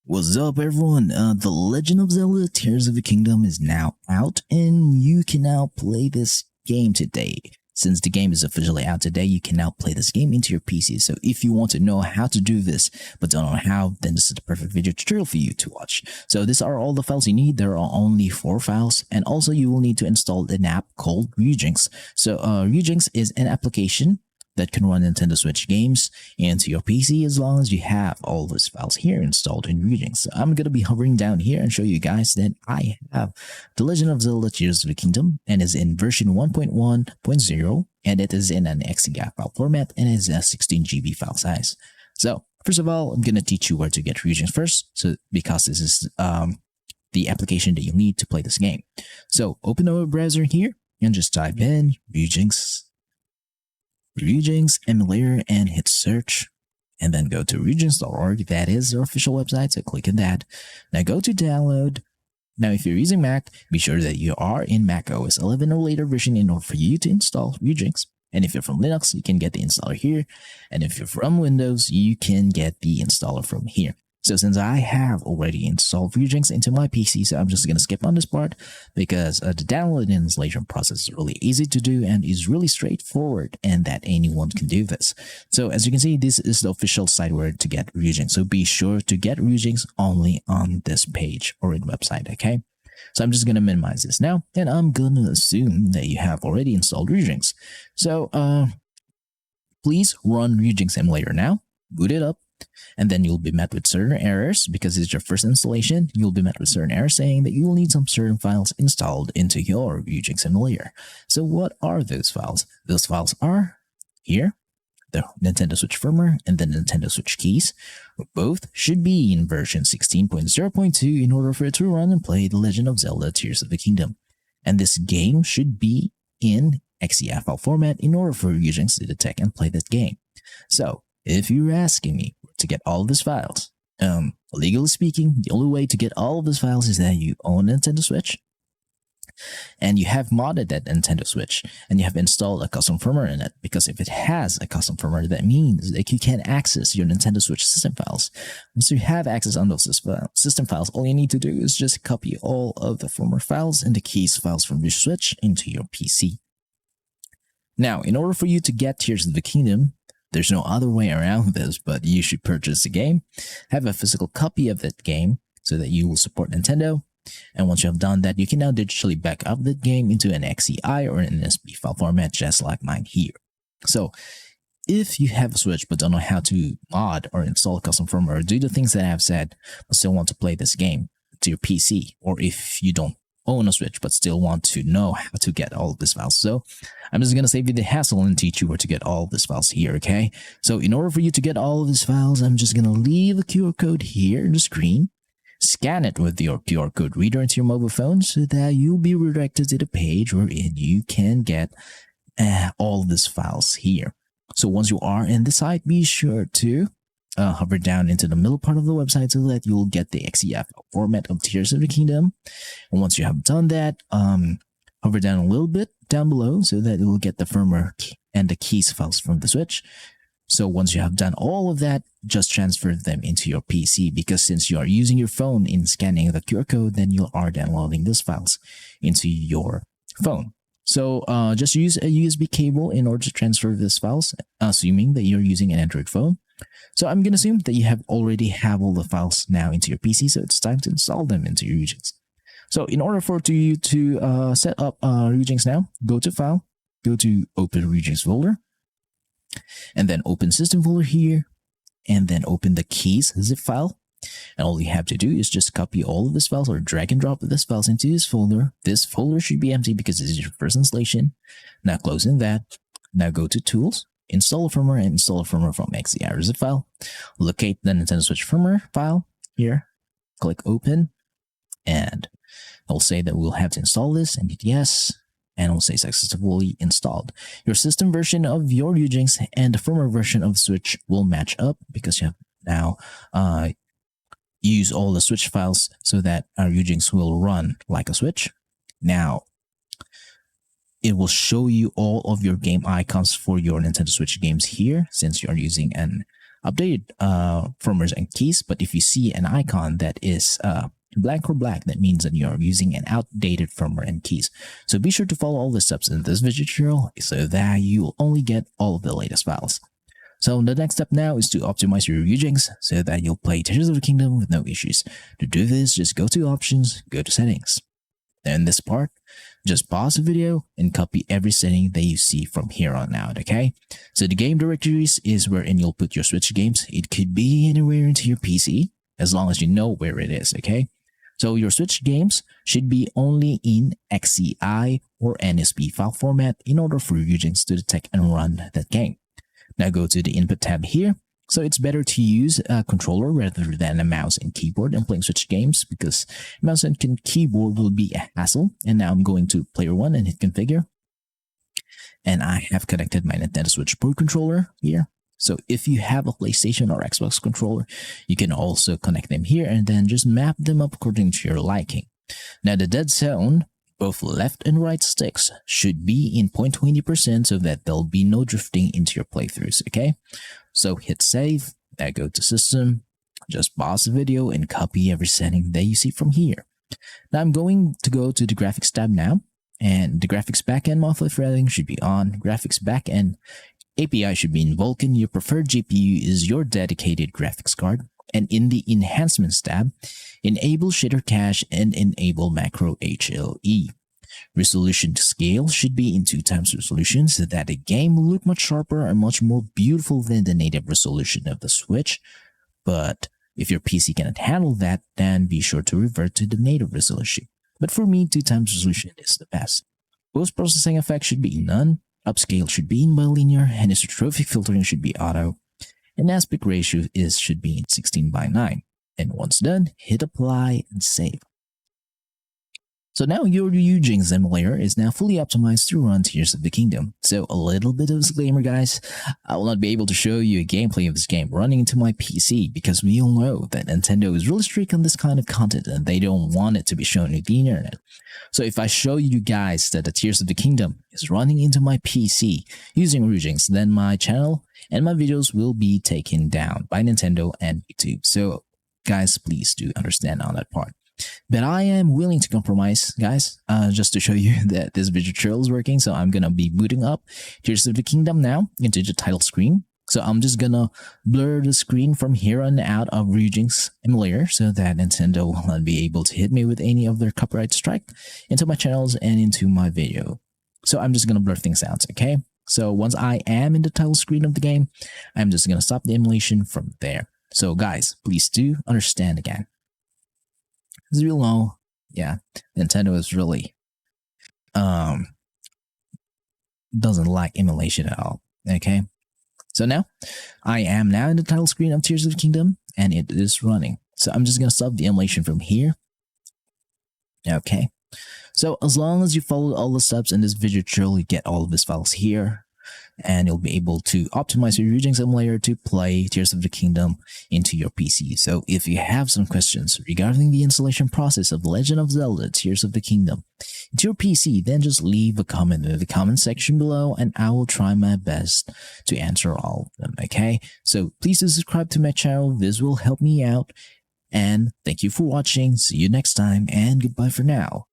What's up, everyone? The Legend of Zelda Tears of the Kingdom is now out, and you can now play this game today. Since the game is officially out today, you can now play this game into your PC. So if you want to know how to do this, but don't know how, then this is the perfect video tutorial for you to watch. So these are all the files you need. There are only 4 files, and also you will need to install an app called Ryujinx. So Ryujinx is an application that can run Nintendo Switch games into your PC as long as you have all those files here installed in Ryujinx. So I'm going to be hovering down here and show you guys that I have The Legend of Zelda Tears of the Kingdom, and is in version 1.1.0, and it is in an XCF file format and is a 16 GB file size. So first of all, I'm going to teach you where to get Ryujinx first, so because this is the application that you need to play this game. So open a web browser here and just type in Ryujinx Emulator and hit search, and then go to ryujinx.org. That is their official website, so click on that. Now go to download. Now if you're using Mac, be sure that you are in Mac OS 11 or later version in order for you to install Ryujinx. And if you're from Linux, you can get the installer here, and if you're from Windows, you can get the installer from here. So since I have already installed Ryujinx into my PC, so I'm just going to skip on this part because the download and installation process is really easy to do and is really straightforward, and that anyone can do this. So as you can see, this is the official site where to get Ryujinx. So be sure to get Ryujinx only on this page or in website, okay? So I'm just going to minimize this now, and I'm going to assume that you have already installed Ryujinx. So please run Ryujinx Emulator now, boot it up, and then you'll be met with certain errors because it's your first installation. You'll be met with certain errors saying that you will need some certain files installed into your Ryujinx Emulator. So what are those files? Those files are here, the Nintendo Switch firmware and the Nintendo Switch keys. Both should be in version 16.0.2 in order for it to run and play The Legend of Zelda Tears of the Kingdom. And this game should be in XCF file format in order for Ryujinx to detect and play that game. So if you're asking me to get all of these files, legally speaking, the only way to get all of these files is that you own a Nintendo Switch and you have modded that Nintendo Switch and you have installed a custom firmware in it, because if it has a custom firmware, that means that you can access your Nintendo Switch system files. Once you have access on those system files, all you need to do is just copy all of the firmware files and the keys files from your Switch into your PC. Now, in order for you to get Tears of the Kingdom, there's no other way around this, but you should purchase the game, have a physical copy of that game so that you will support Nintendo. And once you have done that, you can now digitally back up that game into an XCI or an NSB file format, just like mine here. So if you have a Switch but don't know how to mod or install a custom firmware or do the things that I have said, but still want to play this game to your PC, or if you don't own a Switch but still want to know how to get all of these files, so I'm just going to save you the hassle and teach you where to get all of these files here, okay? So in order for you to get all of these files, I'm just going to leave a QR code here on the screen, scan it with your QR code reader into your mobile phone so that you'll be redirected to the page wherein you can get all of these files here. So once you are in the site, be sure to hover down into the middle part of the website so that you'll get the XCF format of Tears of the Kingdom. And once you have done that, hover down a little bit down below so that it will get the firmware and the keys files from the Switch. So once you have done all of that, just transfer them into your PC, because since you are using your phone in scanning the QR code, then you are downloading those files into your phone. So just use a USB cable in order to transfer these files, assuming that you're using an Android phone. So I'm going to assume that you already have all the files now into your PC, so it's time to install them into your Ryujinx. So in order for you to set up Ryujinx now, go to File, go to Open Ryujinx folder, and then open System folder here, and then open the keys zip file. And all you have to do is just copy all of these files or drag and drop these files into this folder. This folder should be empty because this is your first installation. Now closing that. Now go to Tools, Install a firmware, and install a firmware from XCI zip file. Locate the Nintendo Switch firmware file here. Click Open, and it'll say that we'll have to install this, and hit yes, and it'll say successfully installed. Your system version of your Ryujinx and the firmware version of the Switch will match up because you have now use all the Switch files so that our Ryujinx will run like a Switch. Now, it will show you all of your game icons for your Nintendo Switch games here, since you are using an updated firmwares and keys, but if you see an icon that is blank or black, that means that you are using an outdated firmware and keys. So be sure to follow all the steps in this video tutorial so that you will only get all of the latest files. So the next step now is to optimize your Ryujinx so that you'll play Tears of the Kingdom with no issues. To do this, just go to Options, go to Settings. Then this part, just pause the video and copy every setting that you see from here on out, okay? So the game directories is wherein you'll put your Switch games. It could be anywhere into your PC, as long as you know where it is, okay? So your Switch games should be only in XCI or NSP file format in order for Ryujinx to detect and run that game. Now go to the input tab here. So it's better to use a controller rather than a mouse and keyboard and playing Switch games because mouse and keyboard will be a hassle. And now I'm going to player 1 and hit configure. And I have connected my Nintendo Switch Pro controller here. So if you have a PlayStation or Xbox controller, you can also connect them here and then just map them up according to your liking. Now the dead zone, both left and right sticks, should be in 0.20% so that there'll be no drifting into your playthroughs, okay? So hit save, now go to system, just pause the video and copy every setting that you see from here. Now I'm going to go to the graphics tab now, and the graphics backend monthly threading should be on, graphics backend API should be in Vulkan, your preferred GPU is your dedicated graphics card, and in the Enhancements tab, enable shader cache and enable macro HLE. Resolution to scale should be in 2x resolution so that the game will look much sharper and much more beautiful than the native resolution of the Switch. But if your PC cannot handle that, then be sure to revert to the native resolution. But for me, 2x resolution is the best. Post-processing effect should be none, upscale should be in bilinear, and isotrophic filtering should be auto, and aspect ratio should be in 16:9. And once done, hit apply and save. So now your Ryujinx Emulator is now fully optimized to run Tears of the Kingdom. So a little bit of a disclaimer, guys, I will not be able to show you a gameplay of this game running into my PC because we all know that Nintendo is really strict on this kind of content and they don't want it to be shown on the internet. So if I show you guys that the Tears of the Kingdom is running into my PC using Ryujinx, then my channel and my videos will be taken down by Nintendo and YouTube. So guys, please do understand on that part. But I am willing to compromise, guys, just to show you that this video tutorial is working. So I'm going to be booting up Tears of the Kingdom now into the title screen. So I'm just going to blur the screen from here on out of Ryujinx Emulator so that Nintendo will not be able to hit me with any of their copyright strike into my channels and into my video. So I'm just going to blur things out, okay? So once I am in the title screen of the game, I'm just going to stop the emulation from there. So guys, please do understand again. As you know, yeah, Nintendo is really doesn't like emulation at all, okay? So now, I am now in the title screen of Tears of the Kingdom, and it is running. So I'm just going to stop the emulation from here. Okay. So as long as you follow all the steps in this video tutorial, you get all of these files here. And you'll be able to optimize your Ryujinx Emulator to play Tears of the Kingdom into your PC. So if you have some questions regarding the installation process of Legend of Zelda Tears of the Kingdom into your PC, then just leave a comment in the comment section below and I will try my best to answer all of them, okay? So please do subscribe to my channel, this will help me out. And thank you for watching, see you next time, and goodbye for now.